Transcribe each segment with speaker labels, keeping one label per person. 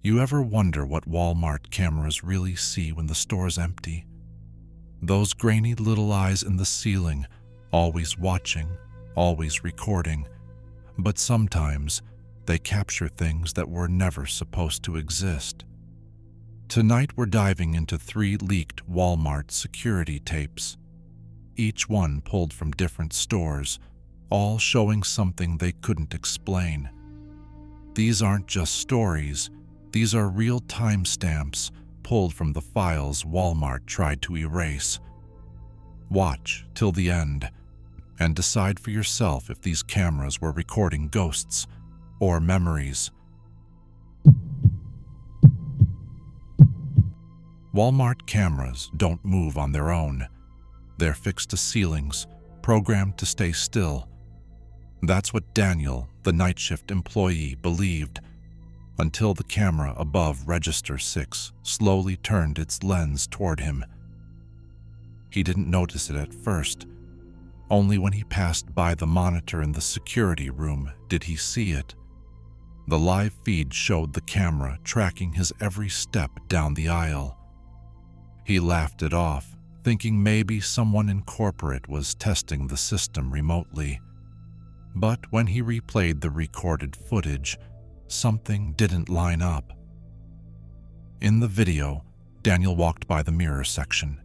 Speaker 1: You ever wonder what Walmart cameras really see when the store's empty? Those grainy little eyes in the ceiling, always watching, always recording, but sometimes they capture things that were never supposed to exist. Tonight we're diving into 3 leaked Walmart security tapes, each one pulled from different stores, all showing something they couldn't explain. These aren't just stories, these are real timestamps pulled from the files Walmart tried to erase. Watch till the end and decide for yourself if these cameras were recording ghosts or memories. Walmart cameras don't move on their own. They're fixed to ceilings, programmed to stay still. That's what Daniel, the night shift employee, believed, until the camera above Register 6 slowly turned its lens toward him. He didn't notice it at first. Only when he passed by the monitor in the security room did he see it. The live feed showed the camera tracking his every step down the aisle. He laughed it off, thinking maybe someone in corporate was testing the system remotely. But when he replayed the recorded footage, something didn't line up. In the video, Daniel walked by the mirror section,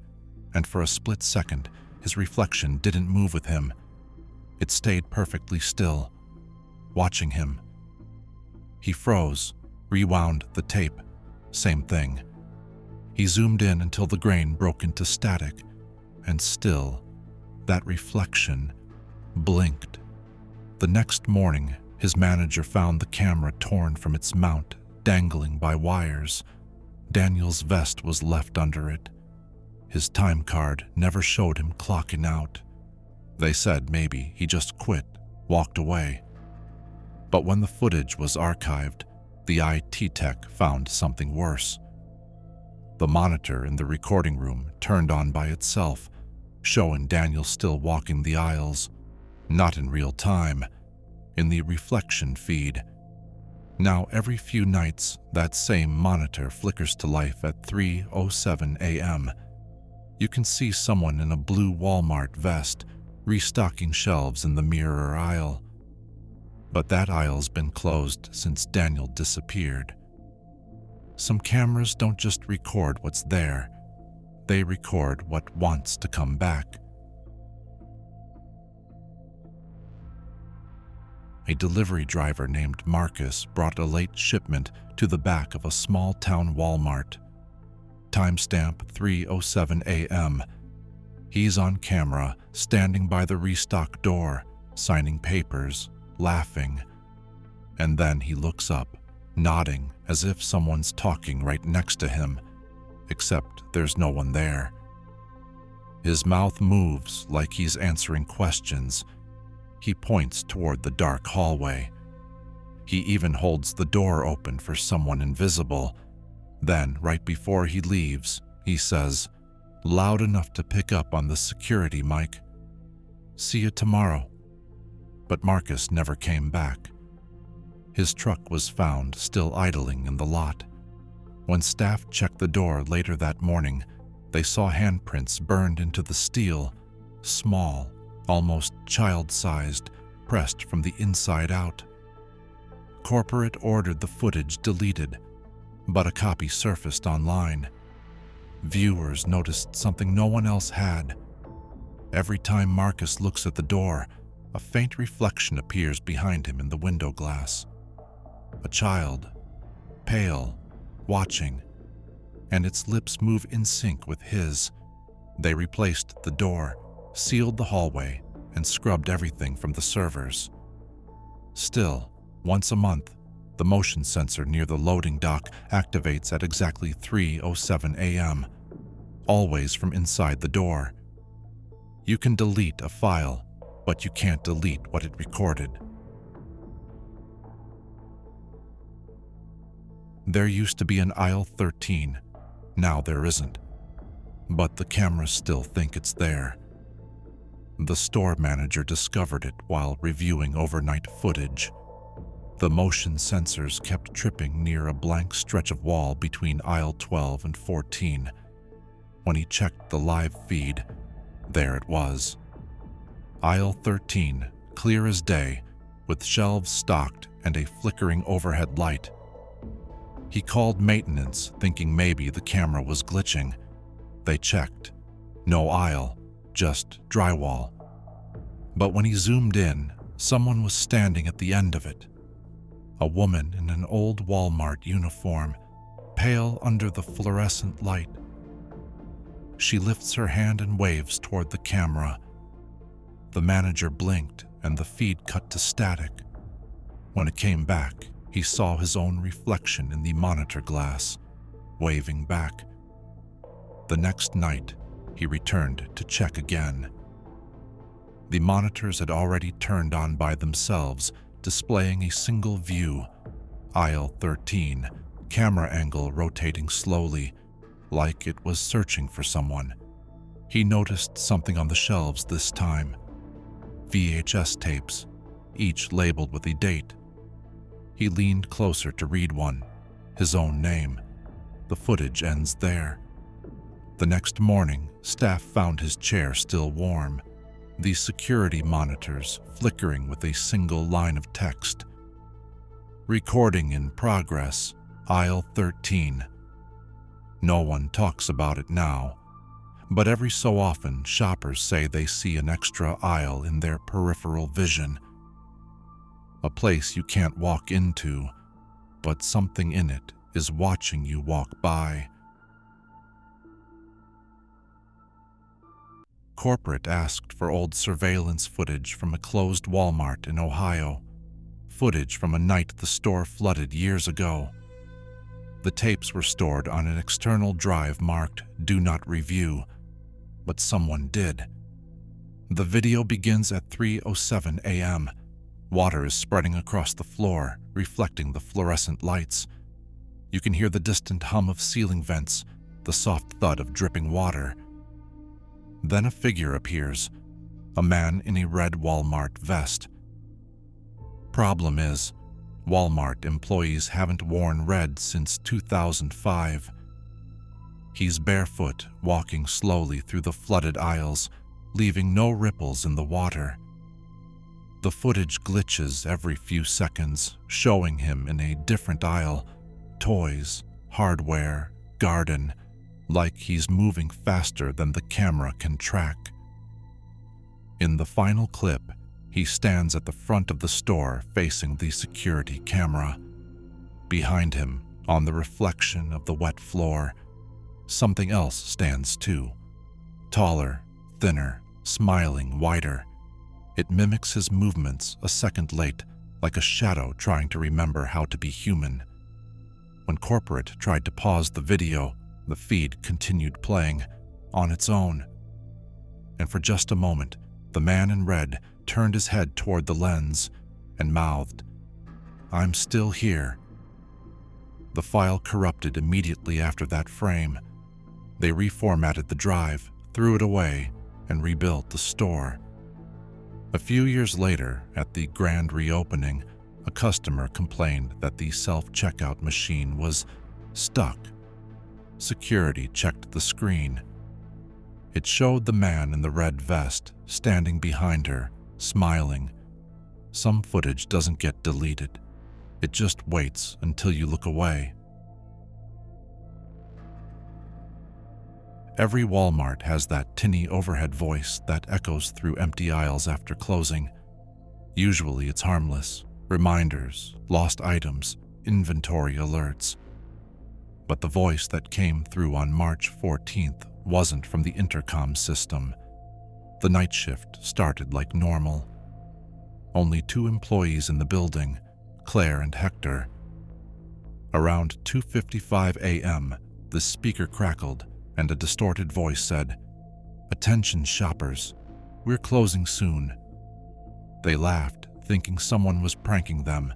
Speaker 1: and for a split second, his reflection didn't move with him. It stayed perfectly still, watching him. He froze, rewound the tape. Same thing. He zoomed in until the grain broke into static, and still, that reflection blinked. The next morning, his manager found the camera torn from its mount, dangling by wires. Daniel's vest was left under it. His time card never showed him clocking out. They said maybe he just quit, walked away. But when the footage was archived, the IT tech found something worse. The monitor in the recording room turned on by itself, showing Daniel still walking the aisles, not in real time, in the reflection feed. Now every few nights, that same monitor flickers to life at 3:07 a.m. You can see someone in a blue Walmart vest restocking shelves in the mirror aisle. But that aisle's been closed since Daniel disappeared. Some cameras don't just record what's there, they record what wants to come back. A delivery driver named Marcus brought a late shipment to the back of a small-town Walmart. Timestamp 3:07 a.m. He's on camera, standing by the restock door, signing papers, laughing. And then he looks up, nodding as if someone's talking right next to him, except there's no one there. His mouth moves like he's answering questions. He points toward the dark hallway. He even holds the door open for someone invisible. Then, right before he leaves, he says, loud enough to pick up on the security mic, "See you tomorrow." But Marcus never came back. His truck was found still idling in the lot. When staff checked the door later that morning, they saw handprints burned into the steel, small, almost child-sized, pressed from the inside out. Corporate ordered the footage deleted, but a copy surfaced online. Viewers noticed something no one else had. Every time Marcus looks at the door, a faint reflection appears behind him in the window glass. A child, pale, watching, and its lips move in sync with his. They replaced the door, sealed the hallway, and scrubbed everything from the servers. Still, once a month, the motion sensor near the loading dock activates at exactly 3:07 a.m., always from inside the door. You can delete a file, but you can't delete what it recorded. There used to be an aisle 13. Now there isn't. But the cameras still think it's there. The store manager discovered it while reviewing overnight footage. The motion sensors kept tripping near a blank stretch of wall between aisle 12 and 14. When he checked the live feed, there it was. Aisle 13, clear as day, with shelves stocked and a flickering overhead light. He called maintenance, thinking maybe the camera was glitching. They checked. No aisle, just drywall. But when he zoomed in, someone was standing at the end of it. A woman in an old Walmart uniform, pale under the fluorescent light. She lifts her hand and waves toward the camera. The manager blinked and the feed cut to static. When it came back, he saw his own reflection in the monitor glass, waving back. The next night, he returned to check again. The monitors had already turned on by themselves, displaying a single view, aisle 13, camera angle rotating slowly, like it was searching for someone. He noticed something on the shelves this time. VHS tapes, each labeled with a date. He leaned closer to read one, his own name. The footage ends there. The next morning, staff found his chair still warm, the security monitors flickering with a single line of text. Recording in progress, aisle 13. No one talks about it now, but every so often shoppers say they see an extra aisle in their peripheral vision. A place you can't walk into, but something in it is watching you walk by. Corporate asked for old surveillance footage from a closed Walmart in Ohio, footage from a night the store flooded years ago. The tapes were stored on an external drive marked "Do Not Review," but someone did. The video begins at 3:07 a.m. Water is spreading across the floor, reflecting the fluorescent lights. You can hear the distant hum of ceiling vents, the soft thud of dripping water. Then a figure appears, a man in a red Walmart vest. Problem is, Walmart employees haven't worn red since 2005. He's barefoot, walking slowly through the flooded aisles, leaving no ripples in the water. The footage glitches every few seconds, showing him in a different aisle, toys, hardware, garden, like he's moving faster than the camera can track. In the final clip, he stands at the front of the store facing the security camera. Behind him, on the reflection of the wet floor, something else stands too. Taller, thinner, smiling wider. It mimics his movements a second late, like a shadow trying to remember how to be human. When corporate tried to pause the video, the feed continued playing, on its own. And for just a moment, the man in red turned his head toward the lens and mouthed, "I'm still here." The file corrupted immediately after that frame. They reformatted the drive, threw it away, and rebuilt the store. A few years later, at the grand reopening, a customer complained that the self-checkout machine was stuck. Security checked the screen. It showed the man in the red vest standing behind her, smiling. Some footage doesn't get deleted. It just waits until you look away. Every Walmart has that tinny overhead voice that echoes through empty aisles after closing. Usually it's harmless, reminders, lost items, inventory alerts. But the voice that came through on March 14th wasn't from the intercom system. The night shift started like normal. Only 2 employees in the building, Claire and Hector. Around 2:55 a.m., the speaker crackled and a distorted voice said, "Attention shoppers, we're closing soon." They laughed, thinking someone was pranking them,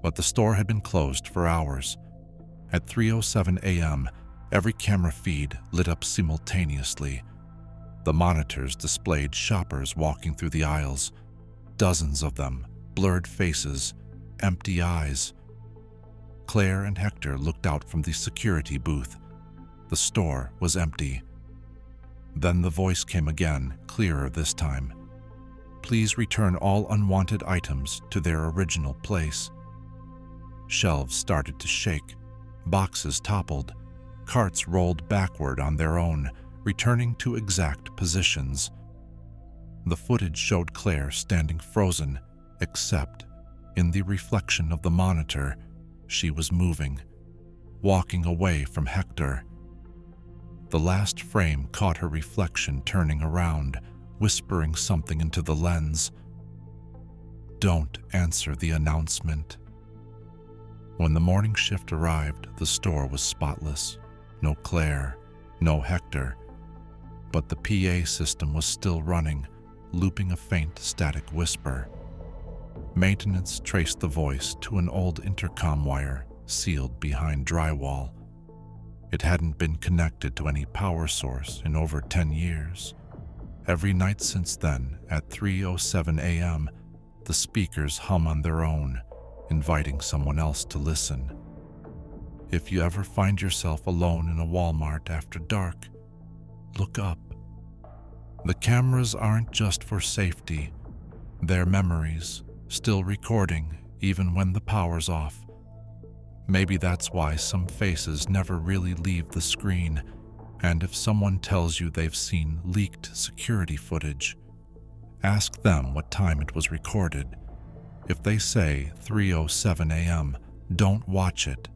Speaker 1: but the store had been closed for hours. At 3:07 a.m., every camera feed lit up simultaneously. The monitors displayed shoppers walking through the aisles, dozens of them, blurred faces, empty eyes. Claire and Hector looked out from the security booth. The store was empty. Then the voice came again, clearer this time. Please return all unwanted items to their original place. Shelves started to shake. Boxes toppled. Carts rolled backward on their own, returning to exact positions. The footage showed Claire standing frozen, except in the reflection of the monitor, she was moving, walking away from Hector. The last frame caught her reflection turning around, whispering something into the lens. Don't answer the announcement. When the morning shift arrived, the store was spotless. No Claire, no Hector. But the PA system was still running, looping a faint static whisper. Maintenance traced the voice to an old intercom wire sealed behind drywall. It hadn't been connected to any power source in over 10 years. Every night since then, at 3:07 a.m., the speakers hum on their own, inviting someone else to listen. If you ever find yourself alone in a Walmart after dark, look up. The cameras aren't just for safety. They're memories, still recording even when the power's off. Maybe that's why some faces never really leave the screen, and if someone tells you they've seen leaked security footage, ask them what time it was recorded. If they say 3:07 a.m., don't watch it.